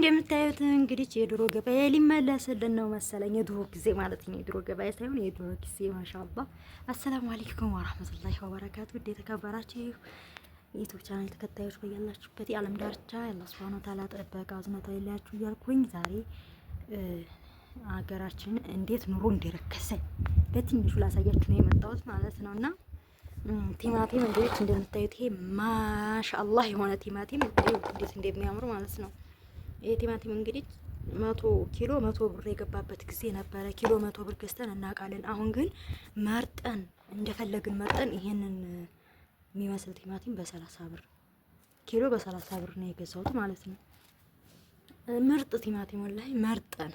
እንደምታዩት እንግዲህ የድሮ ገበያ ሊመለስልን ነው መሰለኝ። የድሮ ጊዜ ማለት ነው። የድሮ ገበያ ሳይሆን የድሮ ጊዜ ማሻአላህ። አሰላሙ አለይኩም ወራህመቱላሂ ወበረካቱ። ውድ የተከበራችሁ የዩቲዩብ ቻናል ተከታዮች በያላችሁበት የዓለም ዳርቻ የአላህ ሱብሃነሁ ወተዓላ ጥበቃ አዝነታ ይለያችሁ እያልኩኝ ዛሬ አገራችን እንዴት ኑሮ እንደረከሰ በትንሹ ላሳያችሁ ነው የመጣሁት ማለት ነውና ቲማቲም እንዴት እንደምታዩት ይሄ ማሻአላህ የሆነ ቲማቲም እንዴት እንደሚያምር ማለት ነው። ይሄ ቲማቲም እንግዲህ 100 ኪሎ 100 ብር የገባበት ጊዜ ነበረ። ኪሎ 100 ብር ገዝተን እናውቃለን። አሁን ግን መርጠን እንደፈለግን መርጠን ይሄንን የሚመስል ቲማቲም በ30 ብር ኪሎ በ30 ብር ነው የገዛሁት ማለት ነው። ምርጥ ቲማቲም ወላሂ መርጠን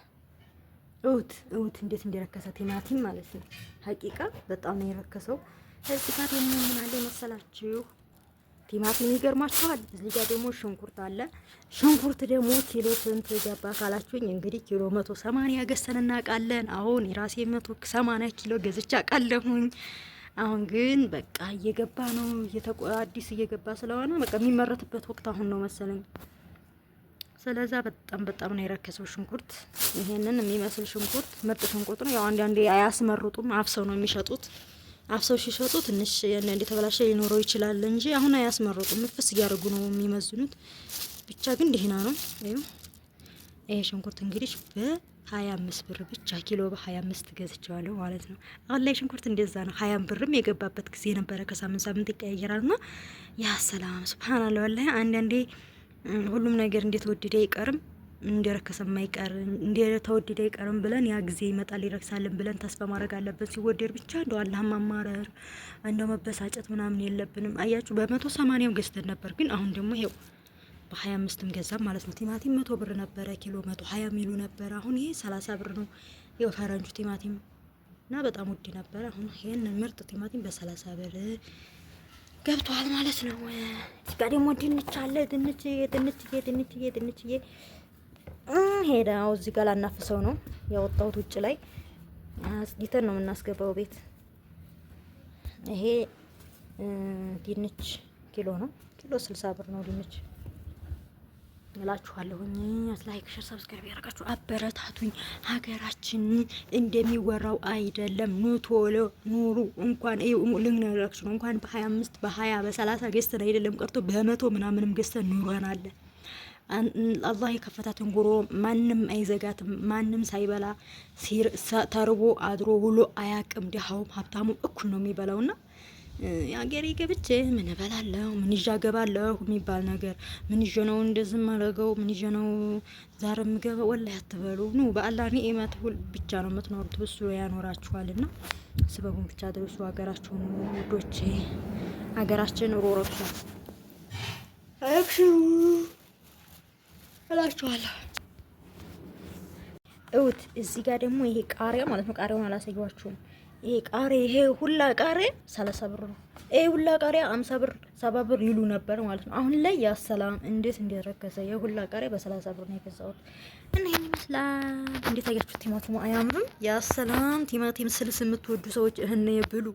እውት እንዴት እንደረከሰ ቲማቲም ማለት ነው። ሀቂቃ በጣም ነው የረከሰው። ቲማቲም ምን አለ መሰላችሁ? ቲማቲም ይገርማችኋል። እዚህ ጋር ደግሞ ሽንኩርት አለ። ሽንኩርት ደግሞ ኪሎ ስንት ገባ ካላችሁኝ እንግዲህ ኪሎ 180 ገዝተን እናውቃለን። አሁን የራሴ 180 ኪሎ ገዝቻ ቃለሁኝ። አሁን ግን በቃ እየገባ ነው አዲስ እየገባ ስለሆነ በቃ የሚመረትበት ወቅት አሁን ነው መሰለኝ። ስለዛ በጣም ነው የረከሰው ሽንኩርት። ይሄንን የሚመስል ሽንኩርት ምርጥ ሽንኩርት ነው። ያው አንዳንዴ አያስመርጡም፣ አፍሰው ነው የሚሸጡት። አፍሰው ሲሸጡ ትንሽ አንዳንዴ ተበላሸ ሊኖረው ይችላል እንጂ አሁን አያስመርጡም። ፍስ እያደረጉ ነው የሚመዝኑት። ብቻ ግን ደህና ነው። ይሄ ሽንኩርት እንግዲህ በ25 ብር ብቻ ኪሎ በ25 ገዝቼዋለሁ ማለት ነው። አሁን ላይ ሽንኩርት እንደዛ ነው። 20 ብርም የገባበት ጊዜ ነበረ። ከሳምንት ይቀያየራልና ያ ሰላም ሱብሃንአላህ። ወላሂ አንዳንዴ ሁሉም ነገር እንዴት ወደደ አይቀርም፣ እንደረከሰም አይቀርም፣ እንደተወደደ አይቀርም ብለን ያ ጊዜ ይመጣል ይረክሳልን ብለን ተስፋ ማድረግ አለብን። ሲወደድ ብቻ እንደው አላህ ማማረር እንደው መበሳጨት ምናምን የለብንም። አያችሁ በ180 ገዝተን ነበር፣ ግን አሁን ደግሞ ይሄው በ25ም ገዛም ማለት ነው። ቲማቲም 100 ብር ነበረ ኪሎ 120 ሚሉ ነበር። አሁን ይሄ 30 ብር ነው። ይሄው ፈረንጁ ቲማቲም እና በጣም ውድ ነበር። አሁን ይሄን ምርጥ ቲማቲም በ30 ብር ገብቷል ማለት ነው። እዚህ ጋር ደግሞ ድንች አለ። ድንችዬ ሄዳው እዚህ ጋር ላናፍሰው ነው ያወጣሁት። ውጭ ላይ አስጊተን ነው የምናስገባው ቤት። ይሄ ድንች ኪሎ ነው። ኪሎ 60 ብር ነው ድንች እላችኋለሁኝ። ላይክ፣ ሼር፣ ሰብስክራይብ ያደርጋችሁ አበረታቱኝ። ሀገራችን እንደሚወራው አይደለም። ቶሎ ኑሩ። እንኳን ልንነግራችሁ ነው። እንኳን በ25 በ20 በ30 ገዝተን አይደለም ቀርቶ በ100 ምናምንም ገዝተን ኑረናል። አላህ የከፈታትን ጉሮ ማንም አይዘጋትም። ማንም ሳይበላ ተርቦ አድሮ ውሎ አያቅም። ድሃውም ሀብታሙ እኩል ነው የሚበላውና የአገሬ ገብቼ ምን እበላለሁ ምን ይዤ እገባለሁ የሚባል ነገር ምን ይዤ ነው እንደዚህ ማረገው ምን ይዤ ነው ዛሬ የምገባው ወላሂ አትበሉ። ኑ በአላህ ኒዕመት ብቻ ነው የምትኖሩት። ብሱ ያኖራችኋልና ስበቡን ብቻ አድርሱ። ሀገራችሁን ውዶቼ፣ ሀገራችን ሮሮች አክሽኑ እላችኋለሁ። እዚህ ጋር ደግሞ ይሄ ቃሪያ ማለት ነው። ቃሪያውን አላሳየኋችሁም። ይሄ ቃሪያ ይሄ ሁላ ቃሪያ 30 ብር ነው። ይሄ ሁላ ቃሪያ 50 ብር 70 ብር ይሉ ነበር ማለት ነው። አሁን ላይ ያ ሰላም እንዴት እንደረከሰ። ይሄ ሁላ ቃሪያ በ30 ብር ነው የገዛሁት እና ይሄን ይመስላል። እንዴት አያችሁ? ቲማቲሙ አያምርም? ያ ሰላም ቲማቲም ስልስ የምትወዱ ሰዎች እህነ ብሉ።